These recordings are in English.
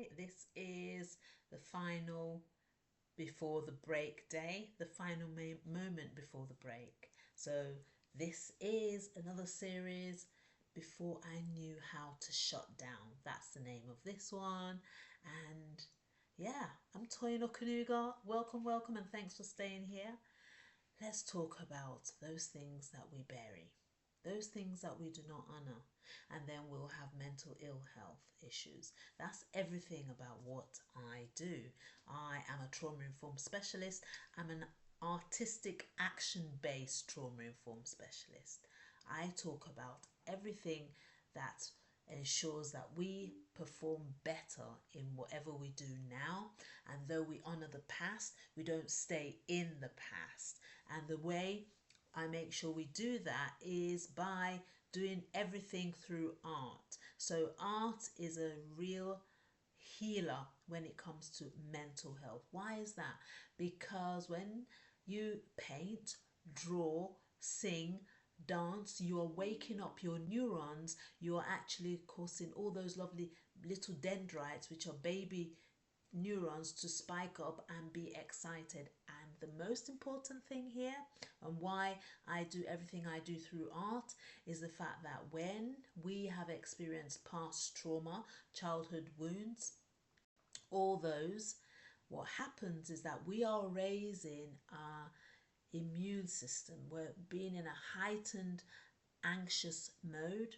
today. This is the final before the break day, the final moment before the break. So this is another series, Before I Knew How to Shut Down. That's the name of this one. And yeah, I'm Toyin Okunuga. Welcome, welcome, and thanks for staying here. Let's talk about those things that we bury, those things that we do not honor, and then we'll have mental ill health issues. That's everything about what I do. I am a trauma-informed specialist. I'm an artistic action-based trauma-informed specialist. I talk about everything that ensures that we perform better in whatever we do now, and though we honor the past, we don't stay in the past. And the way I make sure we do that is by doing everything through art. So art is a real healer when it comes to mental health. Why is that? Because when you paint, draw, sing, dance, you are waking up your neurons. You are actually causing all those lovely little dendrites, which are baby neurons, to spike up and be excited. And the most important thing here, and why I do everything I do through art, is the fact that when we have experienced past trauma, childhood wounds, all those, what happens is that we are raising our immune system. We're being in a heightened anxious mode,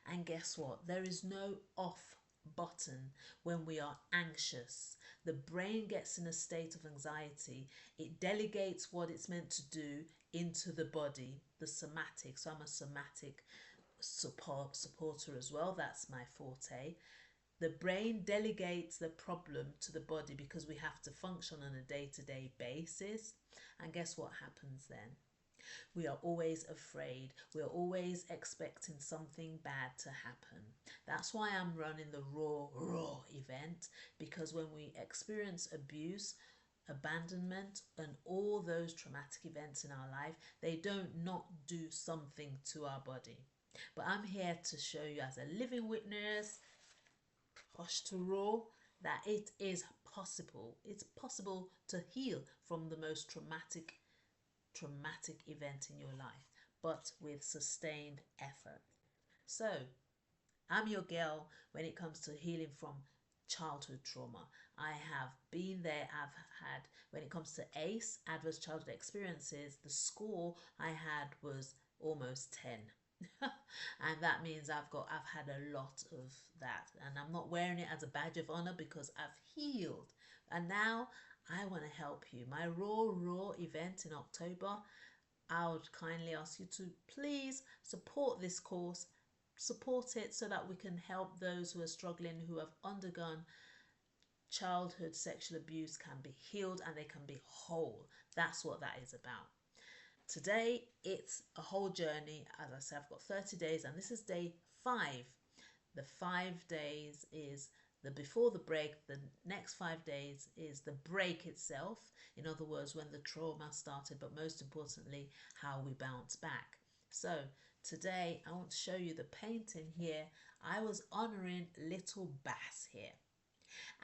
and guess what? There is no off button when we are anxious. The brain gets in a state of anxiety. It delegates what it's meant to do into the body, the somatic. So I'm a somatic supporter as well. That's my forte. The brain delegates the problem to the body because we have to function on a day-to-day basis. And guess what happens then? We are always afraid. We are always expecting something bad to happen. That's why I'm running the raw event, because when we experience abuse, abandonment, and all those traumatic events in our life, they don't not do something to our body. But I'm here to show you as a living witness, hush to raw, that it is possible. It's possible to heal from the most traumatic event in your life, but with sustained effort. So I'm your girl when it comes to healing from childhood trauma. I have been there. I've had, when it comes to ACE, adverse childhood experiences, the score I had was almost 10. And that means I've had a lot of that, and I'm not wearing it as a badge of honor because I've healed. And now I want to help you. My raw event in October, I would kindly ask you to please support this course, support it so that we can help those who are struggling, who have undergone childhood sexual abuse, can be healed and they can be whole. That's what that is about. Today, it's a whole journey. As I said, I've got 30 days and this is day 5. The 5 days is the before the break. The next 5 days is the break itself. In other words, when the trauma started, but most importantly, how we bounce back. So today, I want to show you the painting here. I was honoring Little Bass here.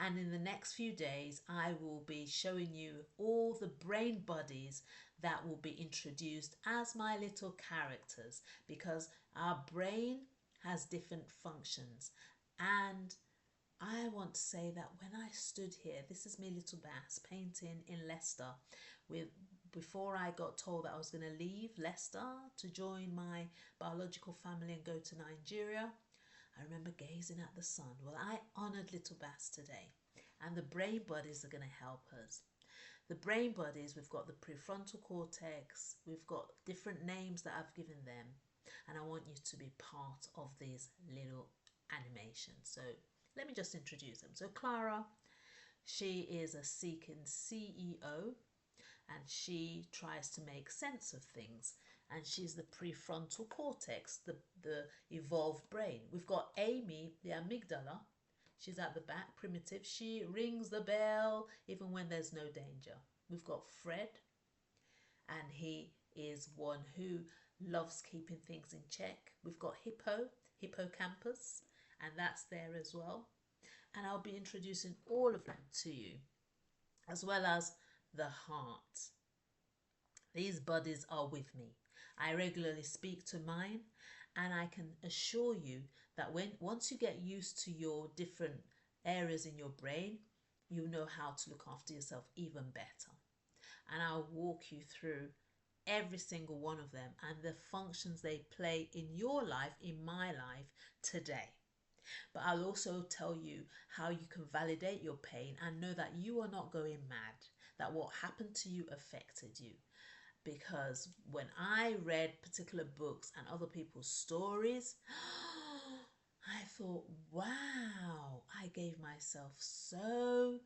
And in the next few days, I will be showing you all the brain bodies that will be introduced as my little characters, because our brain has different functions. And I want to say that when I stood here, this is me, Little Bass, painting in Leicester, before I got told that I was going to leave Leicester to join my biological family and go to Nigeria. I remember gazing at the sun. Well, I honoured Little Bass today, and the brain bodies are going to help us. The brain bodies, we've got the prefrontal cortex, we've got different names that I've given them, and I want you to be part of these little animations. So let me just introduce them. So Clara, she is a seeking CEO, and she tries to make sense of things, and she's the prefrontal cortex, the evolved brain. We've got Amy, the amygdala. She's at the back, primitive. She rings the bell even when there's no danger. We've got Fred, and he is one who loves keeping things in check. We've got Hippo, hippocampus, and that's there as well. And I'll be introducing all of them to you, as well as the heart. These bodies are with me. I regularly speak to mine, and I can assure you that once you get used to your different areas in your brain, you know how to look after yourself even better. And I'll walk you through every single one of them and the functions they play in your life, in my life today. But I'll also tell you how you can validate your pain and know that you are not going mad, that what happened to you affected you. Because when I read particular books and other people's stories, I thought, wow, I gave myself so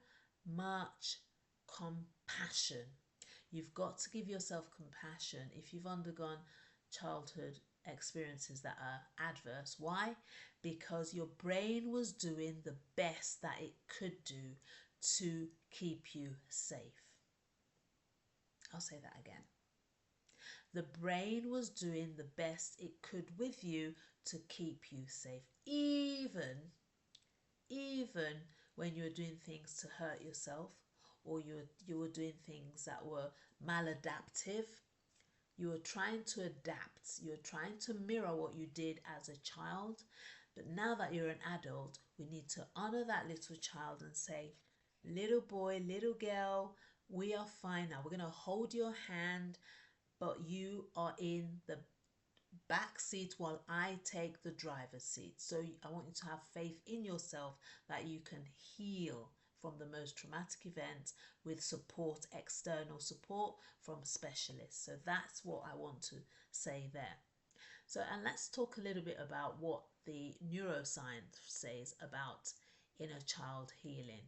much compassion. You've got to give yourself compassion if you've undergone childhood experiences that are adverse. Why? Because your brain was doing the best that it could do to keep you safe. I'll say that again. The brain was doing the best it could with you to keep you safe. Even when you were doing things to hurt yourself, or you were doing things that were maladaptive, you were trying to adapt, you were trying to mirror what you did as a child. But now that you're an adult, we need to honor that little child and say, little boy, little girl, we are fine now. We're going to hold your hand, but you are in the back seat while I take the driver's seat. So I want you to have faith in yourself that you can heal from the most traumatic event with support, external support from specialists. So that's what I want to say there. So, and let's talk a little bit about what the neuroscience says about inner child healing.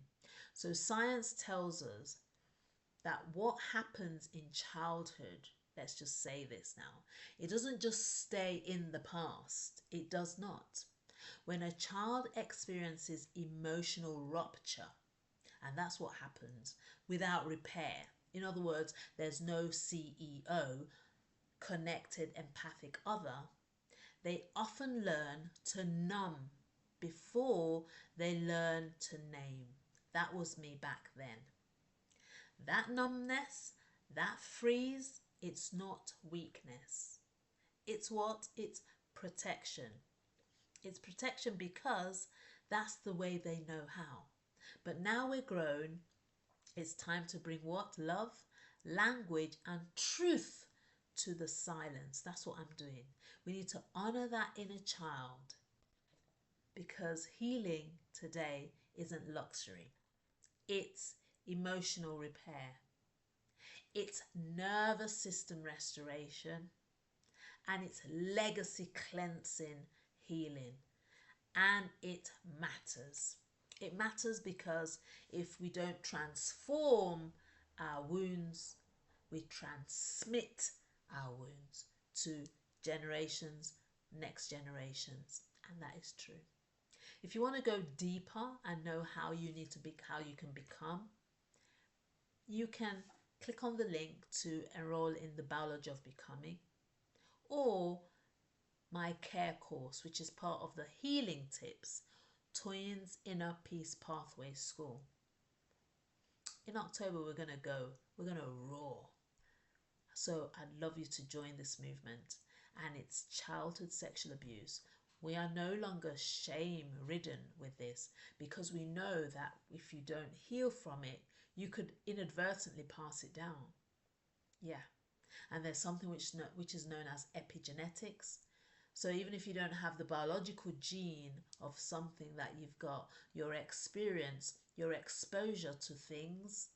So science tells us that what happens in childhood, let's just say this now, it doesn't just stay in the past. It does not. When a child experiences emotional rupture, and that's what happens, without repair. In other words, there's no CEO, connected empathic other. They often learn to numb before they learn to name. That was me back then. That numbness, that freeze, it's not weakness. It's what? It's protection. It's protection because that's the way they know how. But now we're grown, it's time to bring what? Love, language, and truth to the silence. That's what I'm doing. We need to honor that inner child, because healing today isn't luxury. It's emotional repair. It's nervous system restoration, and it's legacy cleansing healing. And it matters. It matters because if we don't transform our wounds, we transmit our wounds to generations, next generations, and that is true. If you want to go deeper and know how you can become, you can click on the link to enroll in the Biology of Becoming, or my care course, which is part of the Healing Tips, Toyin's Inner Peace Pathway School. In October, we're going to roar. So I'd love you to join this movement, and it's childhood sexual abuse. We are no longer shame-ridden with this, because we know that if you don't heal from it, you could inadvertently pass it down. Yeah. And there's something which is known as epigenetics. So even if you don't have the biological gene of something that you've got, your experience, your exposure to things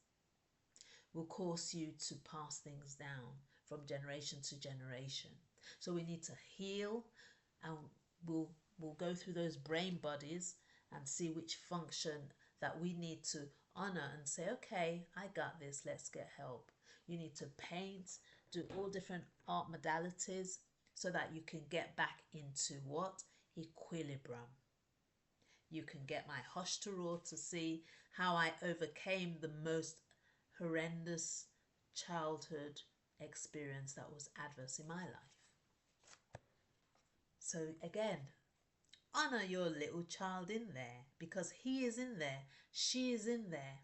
will cause you to pass things down from generation to generation. So we need to heal, and we'll go through those brain bodies and see which function that we need to honor and say, okay, I got this, let's get help. You need to paint, do all different art modalities so that you can get back into what? Equilibrium. You can get my hush to roar to see how I overcame the most horrendous childhood experience that was adverse in my life. So again, Honor your little child in there because he is in there, she is in there.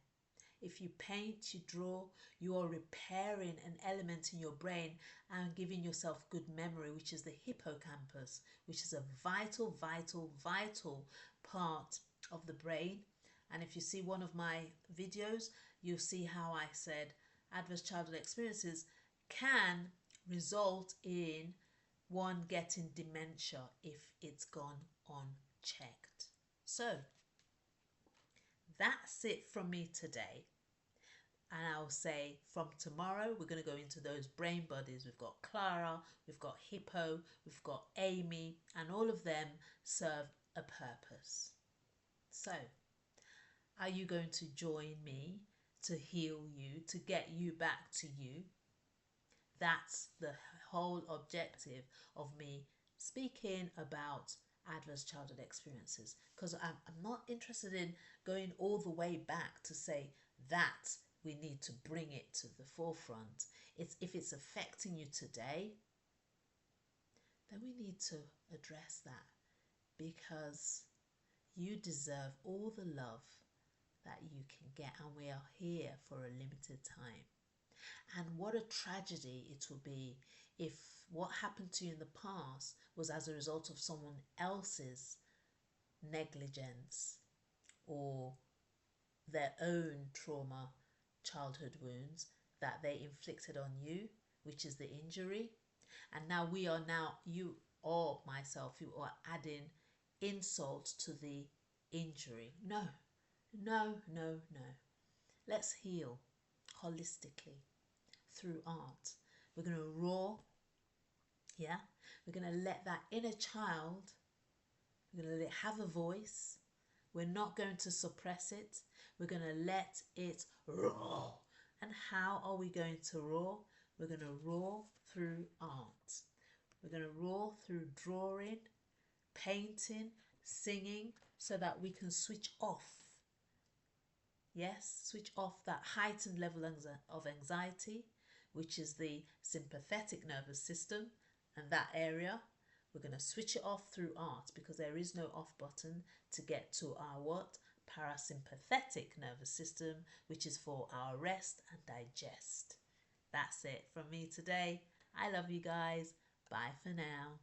If you paint, you draw, you are repairing an element in your brain and giving yourself good memory, which is the hippocampus, which is a vital, vital, vital part of the brain. And if you see one of my videos, you'll see how I said adverse childhood experiences can result in one getting dementia if it's gone unchecked. So that's it from me today. And I'll say from tomorrow, we're going to go into those brain bodies. We've got Clara, we've got Hippo, we've got Amy, and all of them serve a purpose. So, are you going to join me to heal you, to get you back to you? That's the whole objective of me speaking about adverse childhood experiences, because I'm not interested in going all the way back to say that we need to bring it to the forefront. It's if it's affecting you today, then we need to address that, because you deserve all the love that you can get, and we are here for a limited time. And what a tragedy it will be if what happened to you in the past was as a result of someone else's negligence or their own trauma, childhood wounds that they inflicted on you, which is the injury. And now you or myself, you are adding insult to the injury. No, no, no, no. Let's heal holistically through art. We're going to roar, yeah? We're going to let that inner child, we're going to let it have a voice. We're not going to suppress it. We're going to let it roar. And how are we going to roar? We're going to roar through art. We're going to roar through drawing, painting, singing, so that we can switch off. Yes, switch off that heightened level of anxiety, which is the sympathetic nervous system, and that area. We're going to switch it off through art, because there is no off button to get to our what? Parasympathetic nervous system, which is for our rest and digest. That's it from me today. I love you guys. Bye for now.